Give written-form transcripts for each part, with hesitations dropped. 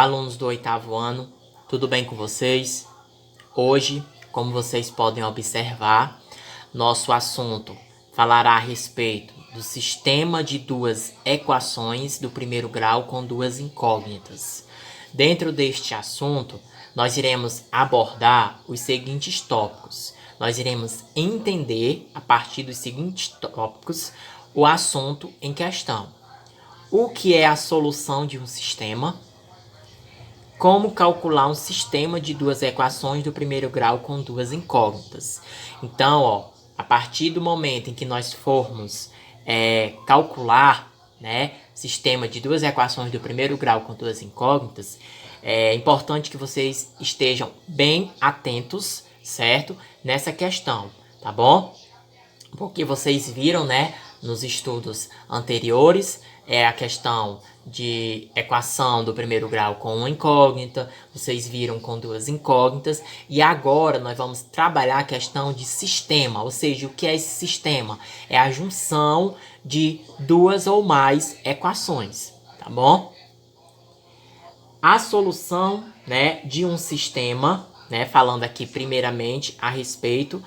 Olá, alunos do 8º ano, tudo bem com vocês? Hoje, como vocês podem observar, nosso assunto falará a respeito do sistema de duas equações do primeiro grau com duas incógnitas. Dentro deste assunto, nós iremos abordar os seguintes tópicos. Nós iremos entender, a partir dos seguintes tópicos, o assunto em questão. O que é a solução de um sistema? Como calcular um sistema de duas equações do primeiro grau com duas incógnitas. Então, a partir do momento em que nós formos calcular, sistema de duas equações do primeiro grau com duas incógnitas, é importante que vocês estejam bem atentos, certo? Nessa questão, tá bom? Porque vocês viram, nos estudos anteriores, a questão de equação do primeiro grau com uma incógnita, vocês viram com duas incógnitas, e agora nós vamos trabalhar a questão de sistema, ou seja, o que é esse sistema? É a junção de duas ou mais equações, tá bom? A solução, de um sistema, falando aqui primeiramente a respeito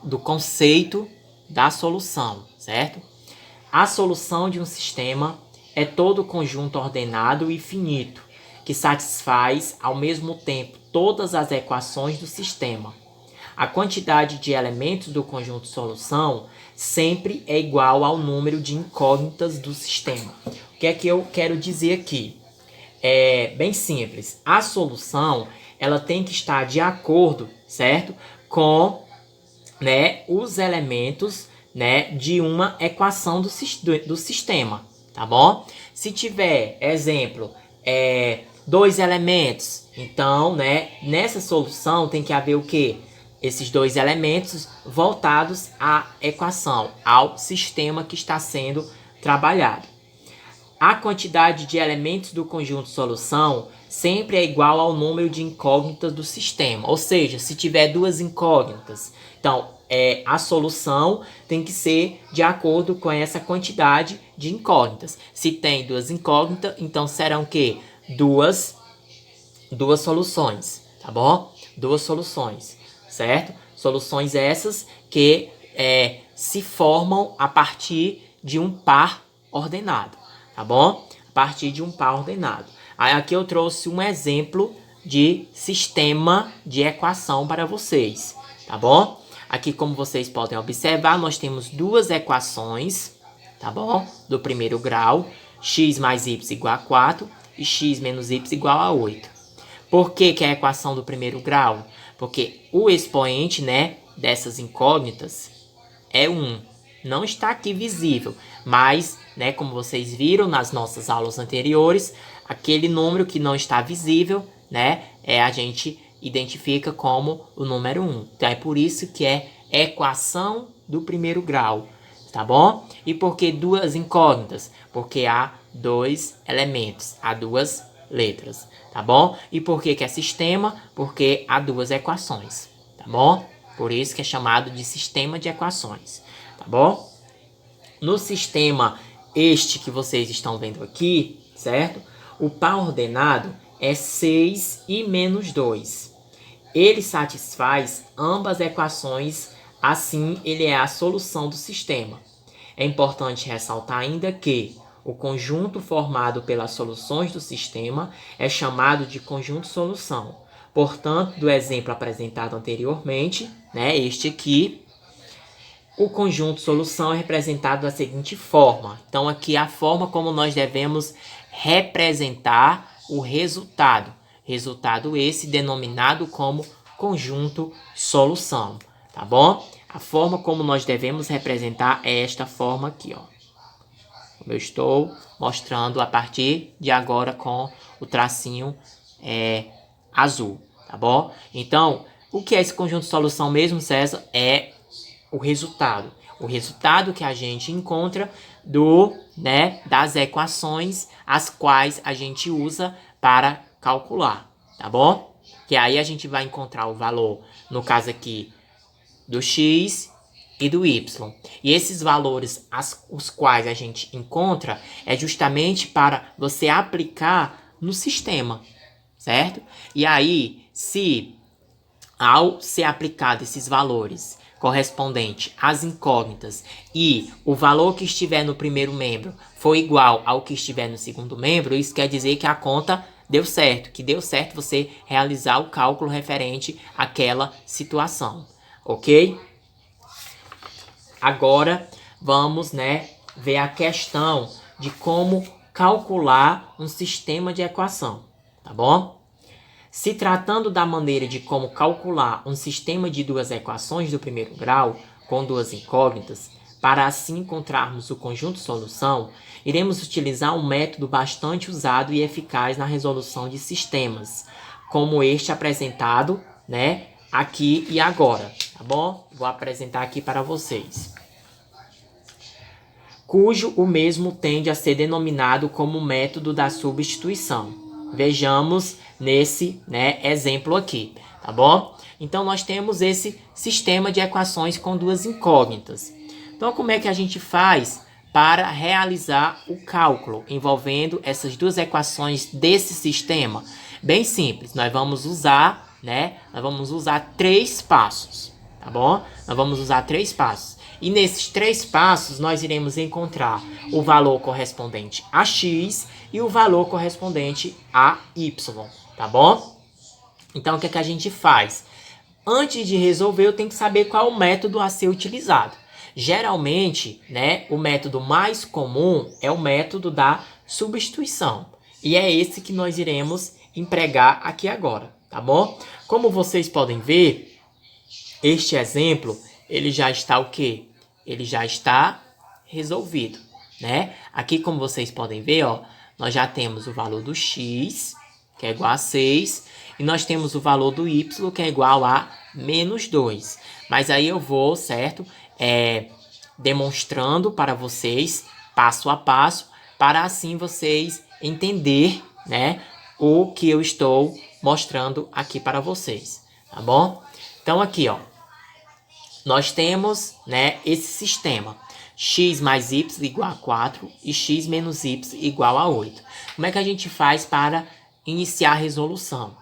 do conceito da solução, certo? A solução de um sistema é todo conjunto ordenado e finito, que satisfaz ao mesmo tempo todas as equações do sistema. A quantidade de elementos do conjunto solução sempre é igual ao número de incógnitas do sistema. O que é que eu quero dizer aqui? É bem simples. A solução, ela tem que estar de acordo, certo? Com os elementos de uma equação do sistema, tá bom? Se tiver, exemplo, dois elementos, então, nessa solução tem que haver o quê? Esses dois elementos voltados à equação, ao sistema que está sendo trabalhado. A quantidade de elementos do conjunto solução sempre é igual ao número de incógnitas do sistema. Ou seja, se tiver duas incógnitas, então a solução tem que ser de acordo com essa quantidade de incógnitas. Se tem duas incógnitas, então serão o quê? Duas soluções, tá bom? Duas soluções, certo? Soluções essas que se formam a partir de um par ordenado. Tá bom? A partir de um par ordenado. Aí aqui eu trouxe um exemplo de sistema de equação para vocês, tá bom? Aqui, como vocês podem observar, nós temos duas equações, tá bom? Do primeiro grau, x mais y igual a 4 e x menos y igual a 8. Por que é a equação do primeiro grau? Porque o expoente, dessas incógnitas é 1. Não está aqui visível, mas, como vocês viram nas nossas aulas anteriores, aquele número que não está visível, a gente identifica como o número 1. Então, é por isso que é equação do primeiro grau, tá bom? E por que duas incógnitas? Porque há dois elementos, há duas letras, tá bom? E por que é sistema? Porque há duas equações, tá bom? Por isso que é chamado de sistema de equações. Tá bom? No sistema este que vocês estão vendo aqui, certo? O par ordenado é 6 e menos 2. Ele satisfaz ambas equações, assim ele é a solução do sistema. É importante ressaltar ainda que o conjunto formado pelas soluções do sistema é chamado de conjunto solução. Portanto, do exemplo apresentado anteriormente, este aqui, o conjunto solução é representado da seguinte forma. Então, aqui é a forma como nós devemos representar o resultado. Resultado esse denominado como conjunto solução, tá bom? A forma como nós devemos representar é esta forma aqui, ó. Como eu estou mostrando a partir de agora com o tracinho azul, tá bom? Então, o que é esse conjunto solução mesmo, César? É o resultado que a gente encontra das equações as quais a gente usa para calcular, tá bom? Que aí a gente vai encontrar o valor, no caso aqui, do x e do y. E esses valores, os quais a gente encontra, é justamente para você aplicar no sistema, certo? E aí, se ao ser aplicado esses valores correspondente às incógnitas e o valor que estiver no primeiro membro for igual ao que estiver no segundo membro, isso quer dizer que a conta deu certo, que deu certo você realizar o cálculo referente àquela situação, ok? Agora vamos, ver a questão de como calcular um sistema de equação, tá bom? Se tratando da maneira de como calcular um sistema de duas equações do primeiro grau com duas incógnitas, para assim encontrarmos o conjunto solução, iremos utilizar um método bastante usado e eficaz na resolução de sistemas, como este apresentado, aqui e agora, tá bom? Vou apresentar aqui para vocês. Cujo o mesmo tende a ser denominado como método da substituição. Vejamos nesse exemplo aqui, tá bom? Então, nós temos esse sistema de equações com duas incógnitas. Então, como é que a gente faz para realizar o cálculo envolvendo essas duas equações desse sistema? Bem simples, nós vamos usar, três passos, tá bom? Nós vamos usar três passos. E nesses três passos, nós iremos encontrar o valor correspondente a x e o valor correspondente a y, tá bom? Então, o que é que a gente faz? Antes de resolver, eu tenho que saber qual é o método a ser utilizado. Geralmente, o método mais comum é o método da substituição. E é esse que nós iremos empregar aqui agora, tá bom? Como vocês podem ver, este exemplo, ele já está o quê? Ele já está resolvido, Aqui, como vocês podem ver, nós já temos o valor do x, que é igual a 6, e nós temos o valor do y, que é igual a menos 2. Mas aí eu vou, certo, demonstrando para vocês, passo a passo, para assim vocês entenderem, o que eu estou mostrando aqui para vocês, tá bom? Então, aqui, nós temos, esse sistema. X mais y igual a 4 e x menos y igual a 8. Como é que a gente faz para iniciar a resolução?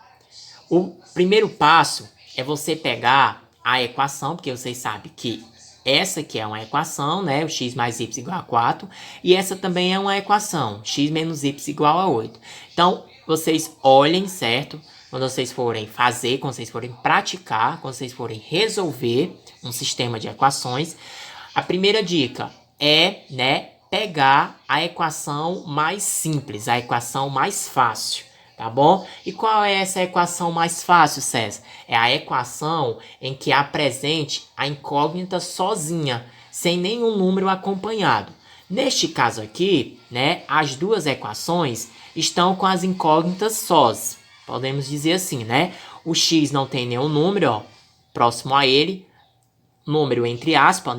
O primeiro passo é você pegar a equação, porque vocês sabem que essa aqui é uma equação, o x mais y igual a 4, e essa também é uma equação, x menos y igual a 8. Então, vocês olhem, certo? Quando vocês forem fazer, quando vocês forem praticar, quando vocês forem resolver um sistema de equações, a primeira dica é, pegar a equação mais simples, a equação mais fácil, tá bom? E qual é essa equação mais fácil, César? É a equação em que apresente a incógnita sozinha, sem nenhum número acompanhado. Neste caso aqui, as duas equações estão com as incógnitas sós. Podemos dizer assim, O x não tem nenhum número, próximo a ele, número entre aspas,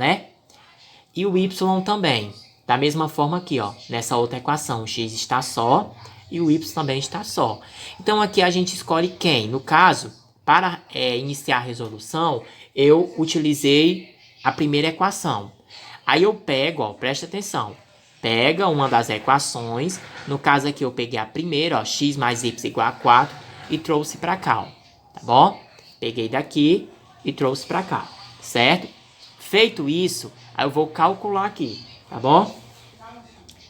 E o y também. Da mesma forma aqui, nessa outra equação, o x está só e o y também está só. Então, aqui a gente escolhe quem? No caso, para iniciar a resolução, eu utilizei a primeira equação. Aí eu pego, presta atenção, pega uma das equações, no caso aqui eu peguei a primeira, x mais y igual a 4, e trouxe para cá, tá bom? Peguei daqui e trouxe para cá, certo? Feito isso, aí eu vou calcular aqui, tá bom?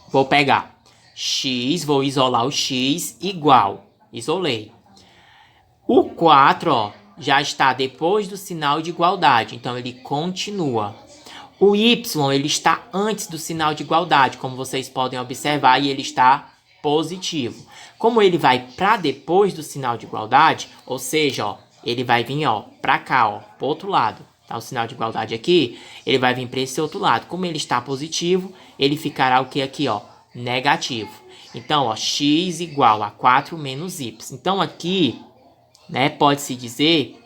Vou pegar x, vou isolar o x igual, isolei. O 4, já está depois do sinal de igualdade, então ele continua. O y, ele está antes do sinal de igualdade, como vocês podem observar, e ele está positivo. Como ele vai para depois do sinal de igualdade, ou seja, ele vai vir para cá, para o outro lado. Tá o sinal de igualdade aqui, ele vai vir para esse outro lado. Como ele está positivo, ele ficará o que aqui, negativo. Então, x igual a 4 menos y. Então, aqui, pode-se dizer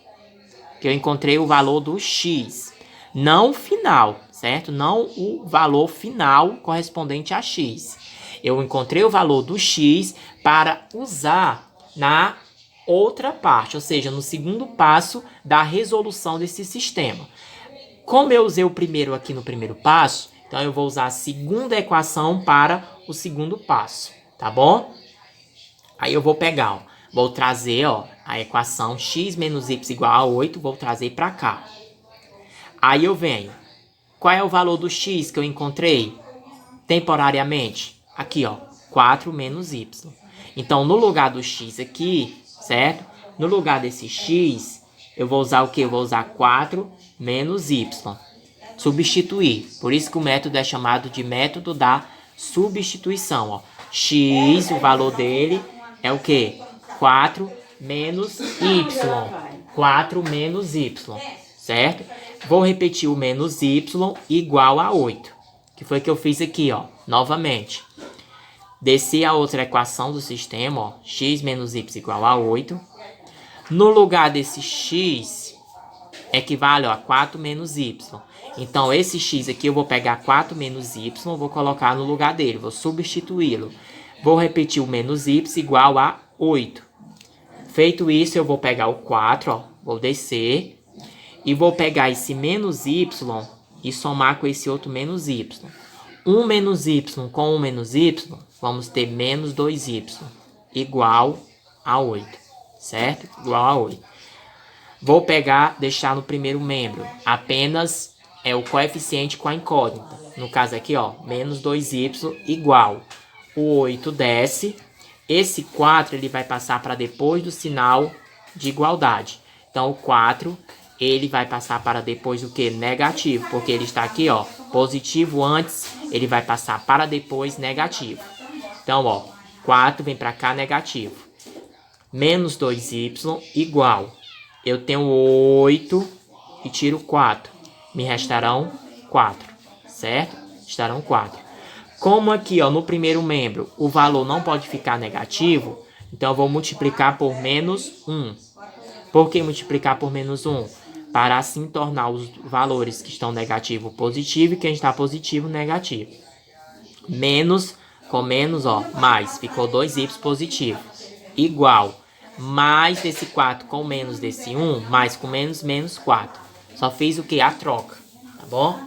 que eu encontrei o valor do x. Não o final, certo? Não o valor final correspondente a x. Eu encontrei o valor do x para usar na outra parte, ou seja, no segundo passo da resolução desse sistema. Como eu usei o primeiro aqui no primeiro passo, então eu vou usar a segunda equação para o segundo passo, tá bom? Aí eu vou pegar, ó, vou trazer, ó, a equação x menos y igual a 8, vou trazer para cá. Aí eu venho, qual é o valor do x que eu encontrei temporariamente? Aqui, ó, 4 menos y. Então, no lugar do x aqui, certo? No lugar desse x, eu vou usar o quê? Eu vou usar 4 menos y. Substituir. Por isso que o método é chamado de método da substituição, ó. X, o valor dele é o quê? 4 menos y. 4 menos y, certo? Vou repetir o menos y igual a 8. Que foi que eu fiz aqui, ó. Novamente. Desci a outra equação do sistema, ó. X menos y igual a 8. No lugar desse x, equivale, ó, a 4 menos y. Então, esse x aqui eu vou pegar 4 menos y, vou colocar no lugar dele, vou substituí-lo. Vou repetir o menos y igual a 8. Feito isso, eu vou pegar o 4, ó, vou descer. E vou pegar esse menos y e somar com esse outro menos y. 1 menos y com 1 menos y, vamos ter menos 2y, igual a 8, certo? Igual a 8. Vou pegar, deixar no primeiro membro, apenas o coeficiente com a incógnita. No caso aqui, ó, menos 2y igual. O 8 desce. Esse 4 ele vai passar para depois do sinal de igualdade. Então, o 4 ele vai passar para depois do que? Negativo, porque ele está aqui, ó, positivo antes, ele vai passar para depois negativo. Então, ó, 4 vem para cá negativo. Menos 2y igual. Eu tenho 8 e tiro 4. Me restarão 4, certo? Estarão 4. Como aqui, ó, no primeiro membro, o valor não pode ficar negativo, então eu vou multiplicar por menos 1. Por que multiplicar por menos 1? Para assim tornar os valores que estão negativo positivo e quem está positivo negativo. Menos com menos, ó, mais. Ficou 2y positivo. Igual. Mais desse 4 com menos desse 1, mais com menos, menos 4. Só fiz o que? A troca. Tá bom?